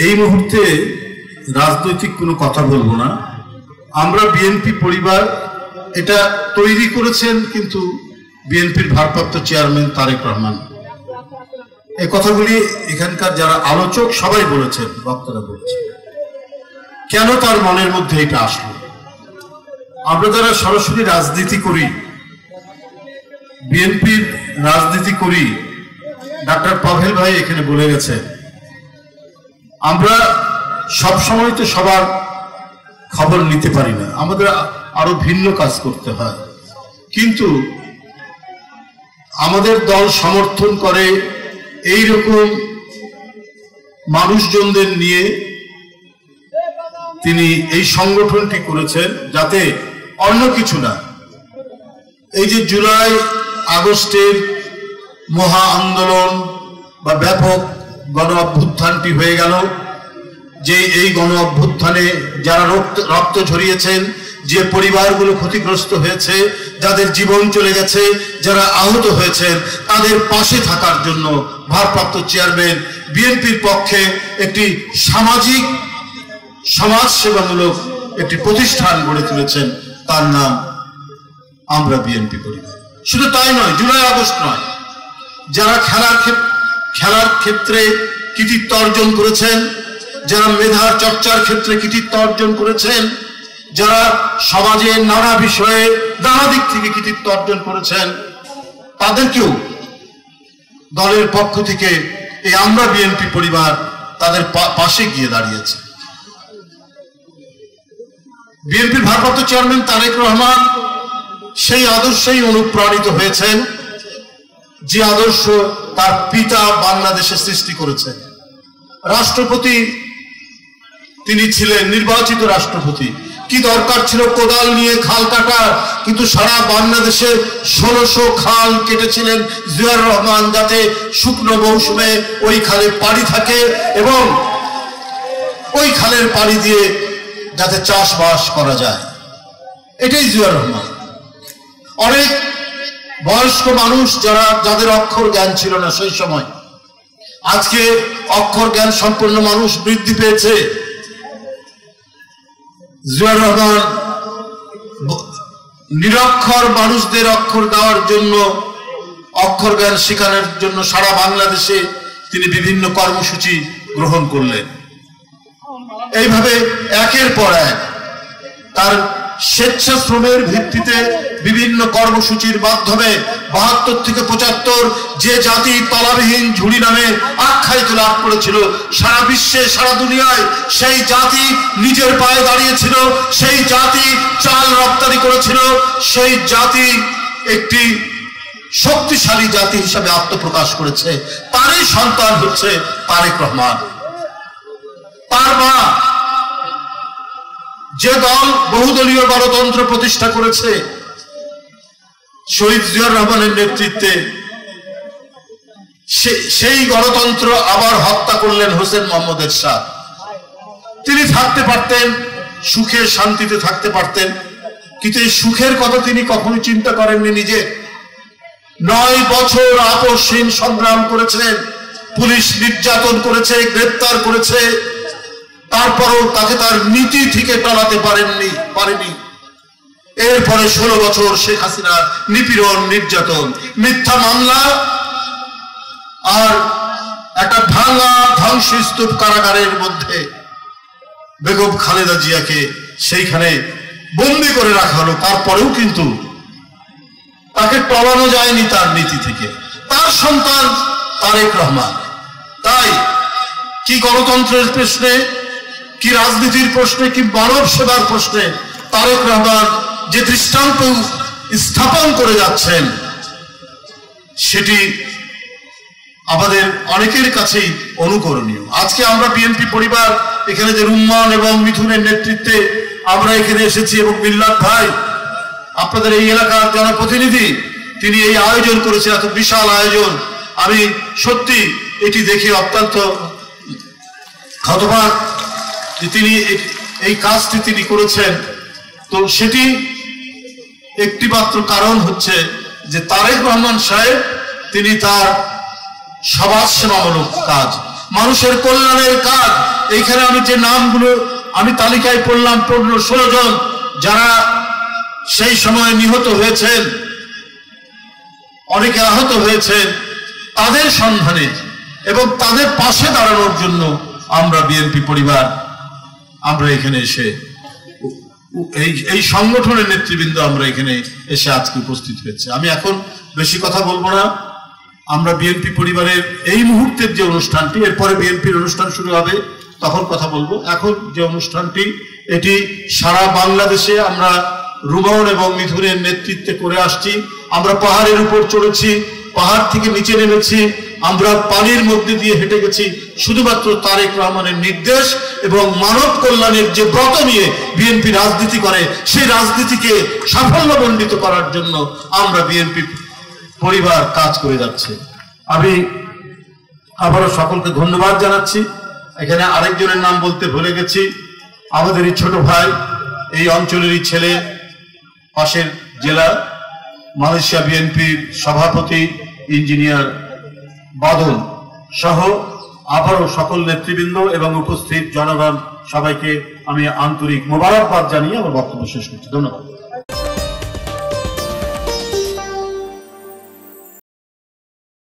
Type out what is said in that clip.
এই মুহূর্তে রাজনৈতিক কোনো কথা বলবো না। আমরা বিএনপি পরিবার এটা তৈরি করেছেন কিন্তু বিএনপির ভারপ্রাপ্ত চেয়ারম্যান তারেক রহমান। এই কথাগুলি এখানকার যারা আলোচক সবাই বলেছেন, বক্তারা বলেছেন। কেন তার মনের মধ্যে এটা আসলো? আমরা যারা সরাসরি রাজনীতি করি, বিএনপির রাজনীতি করি, ডাক্তার পাভেল ভাই এখানে বলে গেছে, আমরা সবসময় তো সবার খবর নিতে পারি না, আমাদের আরো ভিন্ন কাজ করতে হয়। কিন্তু আমাদের দল সমর্থন করে এইরকম মানুষজনদের নিয়ে তিনি এই সংগঠনটি করেছেন, যাতে অন্য কিছু না, এই যে জুলাই আগস্টের মহা আন্দোলন বা ব্যাপক গণ অভ্যুত্থানটি হয়ে গেল, যে এই গণ অভ্যুত্থানে যারা রক্ত ঝরিয়েছেন, যে পরিবারগুলো ক্ষতিগ্রস্ত হয়েছে, যাদের জীবন চলে গেছে, যারা আহত হয়েছেন, তাদের পাশে থাকার জন্য ভারপ্রাপ্ত চেয়ারম্যান বিএনপির পক্ষে একটি সামাজিক সমাজ সেবামূলক একটি প্রতিষ্ঠান গড়ে তুলেছেন, তার নাম আমরা বিএনপি পরিবার। শুধু তাই নয়, জুলাই আগস্ট নয়, যারা খেলার ক্ষেত্রে কৃতিত্ব অর্জন করেছেন, যারা মেধার চর্চার ক্ষেত্রে কৃতিত্ব অর্জন করেছেন, যারা সমাজের নানা বিষয়ে নানা দিক থেকে কৃতিত্ব অর্জন করেছেন, তাদেরকেও দলের পক্ষ থেকে এই আমরা বিএনপি পরিবার তাদের পাশে গিয়ে দাঁড়িয়েছে। বিএনপির ভারপ্রাপ্ত চেয়ারম্যান তারেক রহমান সেই আদর্শেই অনুপ্রাণিত হয়েছেন, যে আদর্শ তার পিতা বাংলাদেশে সৃষ্টি করেছেন। রাষ্ট্রপতি তিনি ছিলেন, নির্বাচিত রাষ্ট্রপতি। কি দরকার ছিল কোদাল নিয়ে খাল কাটার? কিন্তু সারা বাংলাদেশে 1600 খাল কেটেছিলেন জিয়াউর রহমান, যাতে শুকনো মৌসুমে ওই খালে পানি থাকে এবং ওই খালের পানি দিয়ে যাতে চাষবাস করা যায়। এটাই জিয়াউর রহমান। অনেক বয়স্ক মানুষ যাদের অক্ষর জ্ঞান ছিল না সেই সময়, আজকে অক্ষর জ্ঞান সম্পন্ন মানুষ বৃদ্ধি পেয়েছে। জিয়াউর রহমান নিরক্ষর মানুষদের অক্ষর দেওয়ার জন্য, অক্ষর জ্ঞান শেখানোর জন্য সারা বাংলাদেশে তিনি বিভিন্ন কর্মসূচি গ্রহণ করলেন। এইভাবে একের পর এক তার স্বেচ্ছাশ্রমের ভিত্তিতে বিভিন্ন কর্মসূচির মাধ্যমে 72 থেকে 75 যে জাতি তলাবিহীন ঝুড়ি নামে আখ্যায়িত লাভ করেছিল, সারা বিশ্বে সারা দুনিয়ায় সেই জাতি নিজের পায়ে দাঁড়িয়েছিল, সেই জাতি চাল রপ্তানি করেছিল, সেই জাতি একটি শক্তিশালী জাতি হিসাবে আত্মপ্রকাশ করেছে। তারই সন্তান হচ্ছে তারেক রহমান। তার মা যে দল বহুদলীয় গণতন্ত্র প্রতিষ্ঠা করেছে, শহীদ জিয়াউর রহমানের নেতৃত্বে, সেই গণতন্ত্র আবার হত্যা করলেন হোসেন মোহাম্মদ এরশাদ। তিনি থাকতে পারতেন, সুখে শান্তিতে থাকতে পারতেন, কিন্তু এই সুখের কথা তিনি কখনো চিন্তা করেননি নিজে। 9 বছর আপোষহীন সংগ্রাম করেছেন, পুলিশ নির্যাতন করেছে, গ্রেপ্তার করেছে, তারপরও তাকে তার নীতি থেকে টলাতে পারেনি। এরপরে 16 বছর শেখ হাসিনার নিপীড়ন, নির্যাতন, মিথ্যা মামলা আর একটা ভাঙা ধ্বংসস্তূপ কারাগারের মধ্যে বেগম খালেদা জিয়াকে সেইখানে বন্দী করে রাখা হলো। তারপরেও কিন্তু তাকে টলানো যায়নি তার নীতি থেকে। তার সন্তান তারেক রহমান। তাই কি গণতন্ত্রের প্রশ্নে, কি রাজনীতির প্রশ্নে, কি মানব সেবার প্রশ্নে তারেক রহমান যে দৃষ্টান্ত স্থাপন করে যাচ্ছেন, সেটি আমাদের অনেকের কাছেই অনুকরণীয়। আজকে আমরা বিএনপি পরিবার এখানে যে রুম্মান এবং মিথুনের নেতৃত্বে আমরা এখানে এসেছি, এবং মিল্লাত ভাই আপনাদের এই এলাকার জনপ্রতিনিধি, তিনি এই আয়োজন করেছেন, এত বিশাল আয়োজন। আমি সত্যি এটি দেখে অত্যন্ত হতবাক যে তিনি এই কাজটি তিনি করেছেন। তো সেটি একটি মাত্র কারণ হচ্ছে যে তারেক রহমান সাহেব তিনি তার সমাজ সেবামূলক কাজ, মানুষের কল্যাণের কাজ। এইখানে আমি যে নামগুলো আমি তালিকায় পড়লাম 15-16 জন যারা সেই সময় নিহত হয়েছেন, অনেকে আহত হয়েছেন, তাদের সন্ধানে এবং তাদের পাশে দাঁড়ানোর জন্য আমরা বিএনপি পরিবার আমরা এখানে এসে এই সংগঠনের নেতৃবৃন্দ আমরা এখানে এসে আজকে উপস্থিত হয়েছে। আমি এখন বেশি কথা বলবো না। আমরা বিএনপি পরিবারের এই মুহূর্তের যে অনুষ্ঠানটি, এরপরে বিএনপির অনুষ্ঠান শুরু হবে, তখন কথা বলবো। এখন যে অনুষ্ঠানটি, এটি সারা বাংলাদেশে আমরা রুমন এবং মিথুনের নেতৃত্বে করে আসছি। আমরা পাহাড়ের উপর চড়েছি, পাহাড় থেকে নিচে নেমেছি, আমরা পানির মধ্যে দিয়ে হেঁটে গেছি, শুধুমাত্র তারেক রহমানের নির্দেশ এবং মানব কল্যাণের যে ব্রত নিয়ে বিএনপি রাজনীতি করে, সেই রাজনীতিকে সাফল্যমণ্ডিত করার জন্য আমরা বিএনপি পরিবার কাজ করে যাচ্ছে। আমি আবারও সকলকে ধন্যবাদ জানাচ্ছি। এখানে আরেকজনের নাম বলতে ভুলে গেছি, আমাদেরই ছোট ভাই, এই অঞ্চলেরই ছেলে, পাশের জেলা মালয়েশিয়া বিএনপির সভাপতি ইঞ্জিনিয়ার বাদল সহ আবারও সকল নেতৃবৃন্দ এবং উপস্থিত জনগণ সবাইকে আমি আন্তরিক মোবারকবাদ জানিয়ে আমার বক্তব্য শেষ করছি। ধন্যবাদ।